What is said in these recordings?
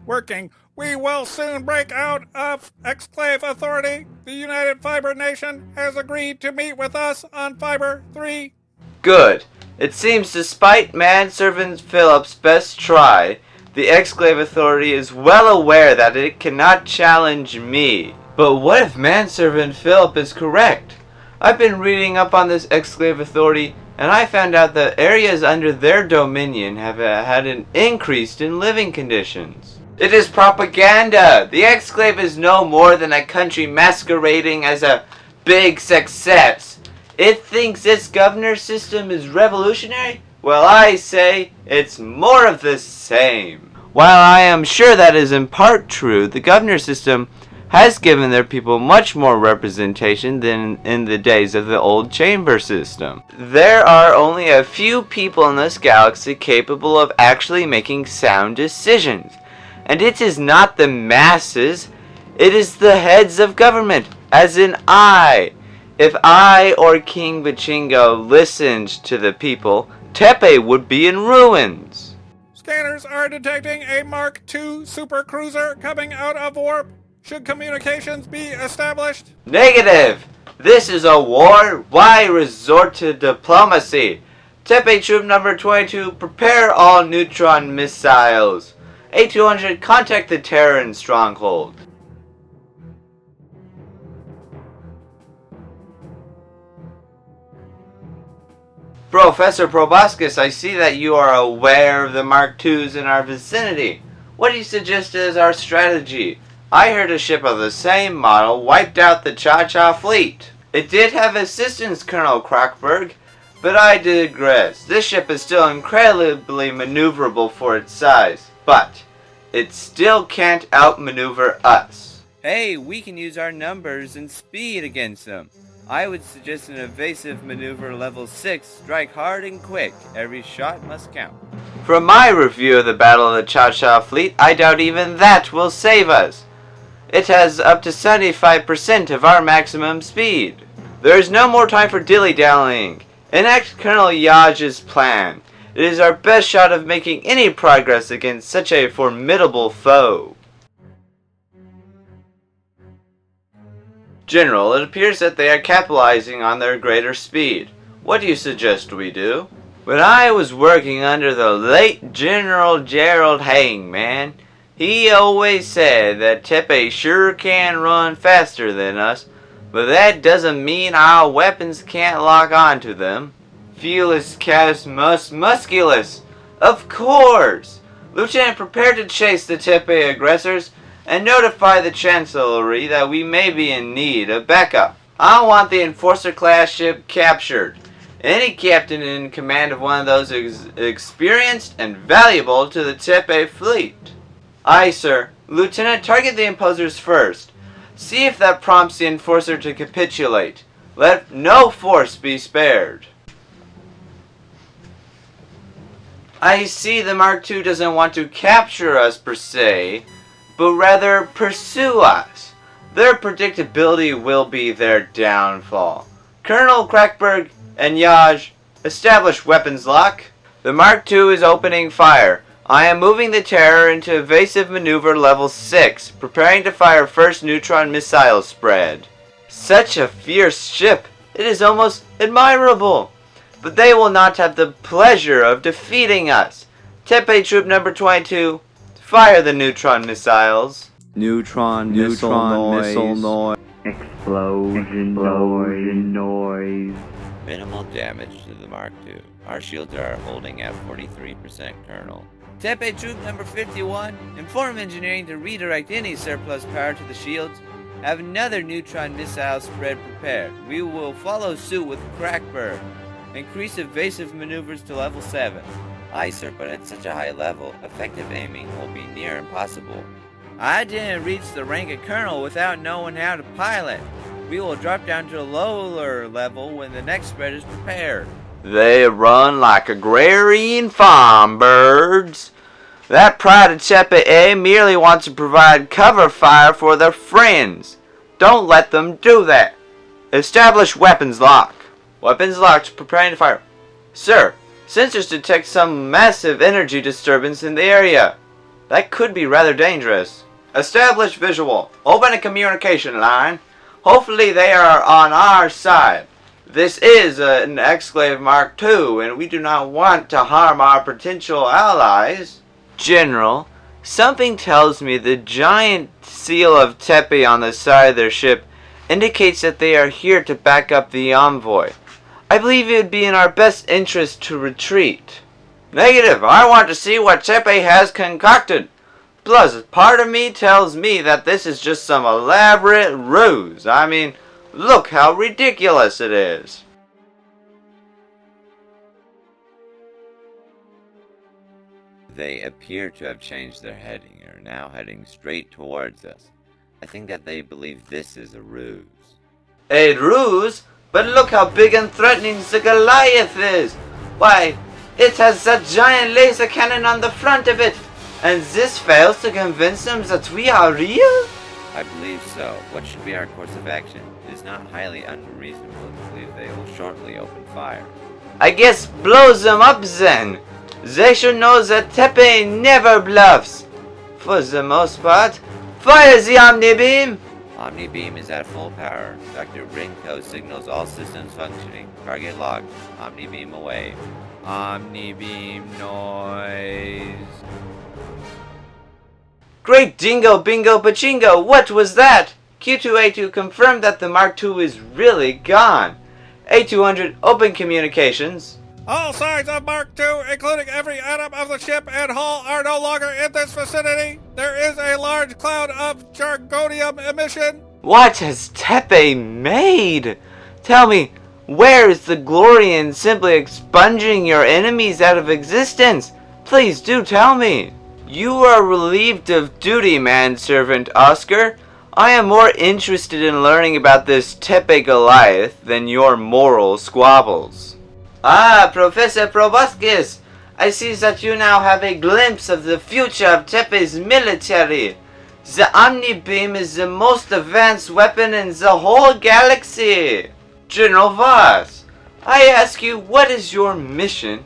working. We will soon break out of Exclave Authority. The United Fiber Nation has agreed to meet with us on Fiber 3. Good. It seems despite Manservant Philip's best try, the Exclave Authority is well aware that it cannot challenge me. But what if Manservant Philip is correct? I've been reading up on this Exclave Authority, and I found out that areas under their dominion have had an increase in living conditions. It is propaganda! The Exclave is no more than a country masquerading as a big success. It thinks its governor system is revolutionary? Well, I say it's more of the same. While I am sure that is in part true, the governor system has given their people much more representation than in the days of the old chamber system. There are only a few people in this galaxy capable of actually making sound decisions. And it is not the masses, it is the heads of government, as in I. If I or King Bachingo listened to the people, Tepay would be in ruins. Scanners are detecting a Mark II supercruiser coming out of warp. Should communications be established? Negative! This is a war. Why resort to diplomacy? Tepay Troop Number 22, prepare all neutron missiles. A200, contact the Terran stronghold. Professor Proboscis, I see that you are aware of the Mark IIs in our vicinity. What do you suggest as our strategy? I heard a ship of the same model wiped out the Cha-Cha fleet. It did have assistance, Colonel Crockberg, but I digress. This ship is still incredibly maneuverable for its size, but it still can't outmaneuver us. Hey, we can use our numbers and speed against them. I would suggest an evasive maneuver level 6, strike hard and quick. Every shot must count. From my review of the Battle of the Cha-Cha fleet, I doubt even that will save us. It has up to 75% of our maximum speed. There is no more time for dilly-dallying. Enact Colonel Yaj's plan. It is our best shot of making any progress against such a formidable foe. General, it appears that they are capitalizing on their greater speed. What do you suggest we do? When I was working under the late General Gerald Hangman, he always said that Tepay sure can run faster than us, but that doesn't mean our weapons can't lock onto them. Felis Casmus Musculus! Of course! Lieutenant, prepare to chase the Tepay aggressors and notify the Chancellery that we may be in need of backup. I want the Enforcer-class ship captured. Any captain in command of one of those is experienced and valuable to the Tepay fleet. Aye, sir. Lieutenant, target the imposers first. See if that prompts the Enforcer to capitulate. Let no force be spared. I see the Mark II doesn't want to capture us per se, but rather pursue us. Their predictability will be their downfall. Colonel Crackberg and Yaj, establish weapons lock. The Mark II is opening fire. I am moving the Terror into evasive maneuver level 6, preparing to fire first neutron missile spread. Such a fierce ship, it is almost admirable. But they will not have the pleasure of defeating us. Tepay Troop Number 22, fire the neutron missiles. Neutron missile noise. Explosion noise. Minimal damage to the Mark II. Our shields are holding at 43%, Colonel. Tepay Troop Number 51, inform engineering to redirect any surplus power to the shields. Have another neutron missile spread prepared. We will follow suit with Crackberg. Increase evasive maneuvers to level 7. Aye, sir, but at such a high level, effective aiming will be near impossible. I didn't reach the rank of colonel without knowing how to pilot. We will drop down to a lower level when the next spread is prepared. They run like agrarian farm birds. That pride of Tepay merely wants to provide cover fire for their friends. Don't let them do that. Establish weapons lock. Weapons locked, preparing to fire. Sir, sensors detect some massive energy disturbance in the area. That could be rather dangerous. Establish visual. Open a communication line. Hopefully they are on our side. This is an Exclave Mark II, and we do not want to harm our potential allies. General, something tells me the giant seal of Tepay on the side of their ship indicates that they are here to back up the envoy. I believe it would be in our best interest to retreat. Negative. I want to see what Tepay has concocted. Plus, part of me tells me that this is just some elaborate ruse. I mean, look how ridiculous it is. They appear to have changed their heading and are now heading straight towards us. I think that they believe this is a ruse. A ruse? But look how big and threatening the Goliath is. Why, it has that giant laser cannon on the front of it. And this fails to convince them that we are real? I believe so. What should be our course of action? It is not highly unreasonable to believe they will shortly open fire. I guess blow them up then. They should know that Tepay never bluffs. For the most part, fire the Omni-Beam! Omni-Beam is at full power. Dr. Brinko signals all systems functioning. Target locked. Omni-Beam away. Omni-Beam noise. Great dingo bingo pachingo, what was that? Q2A2 confirmed that the Mark II is really gone. A200 open communications. All signs of Mark II, including every atom of the ship and hull, are no longer in this vicinity. There is a large cloud of jargonium emission. What has Tepay made? Tell me, where is the glory in simply expunging your enemies out of existence? Please do tell me. You are relieved of duty, manservant Oscar. I am more interested in learning about this Tepay Goliath than your moral squabbles. Ah, Professor Proboscis, I see that you now have a glimpse of the future of Tepay's military. The Omni-Beam is the most advanced weapon in the whole galaxy. General Voss, I ask you, what is your mission,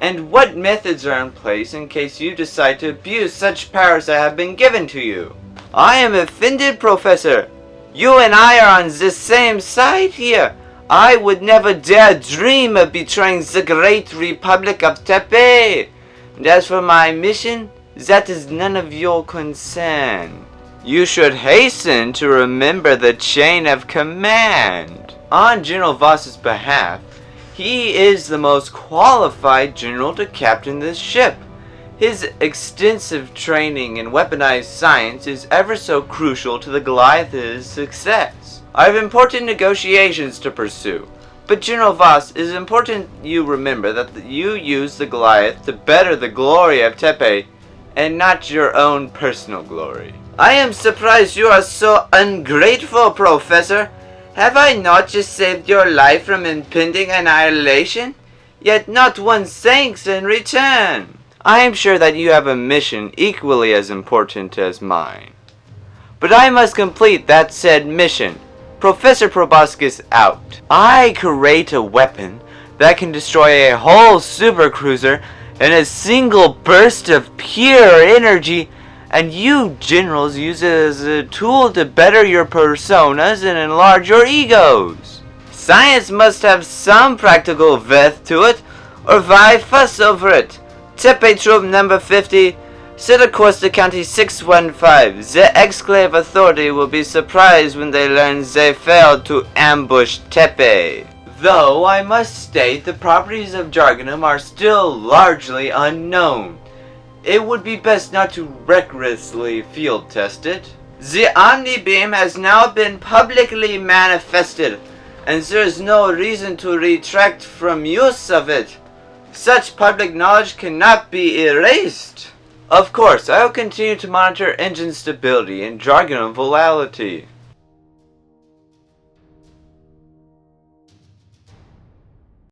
and what methods are in place in case you decide to abuse such powers that have been given to you? I am offended, Professor. You and I are on the same side here. I would never dare dream of betraying the great Republic of Tepay. And as for my mission, that is none of your concern. You should hasten to remember the chain of command. On General Voss's behalf, he is the most qualified general to captain this ship. His extensive training in weaponized science is ever so crucial to the Goliath's success. I have important negotiations to pursue, but General Voss, it is important you remember that you use the Goliath to better the glory of Tepay, and not your own personal glory. I am surprised you are so ungrateful, Professor. Have I not just saved your life from impending annihilation? Yet not one thanks in return. I am sure that you have a mission equally as important as mine. But I must complete that said mission. Professor Proboscis out. I create a weapon that can destroy a whole supercruiser in a single burst of pure energy, and you generals use it as a tool to better your personas and enlarge your egos. Science must have some practical worth to it, or why fuss over it? Tepay Troop number 50, set a course to County 615. The Exclave Authority will be surprised when they learn they failed to ambush Tepay. Though I must state the properties of jargonum are still largely unknown. It would be best not to recklessly field test it. The Omni-Beam has now been publicly manifested, and there is no reason to retract from use of it. Such public knowledge cannot be erased. Of course, I will continue to monitor engine stability and jargonum volatility.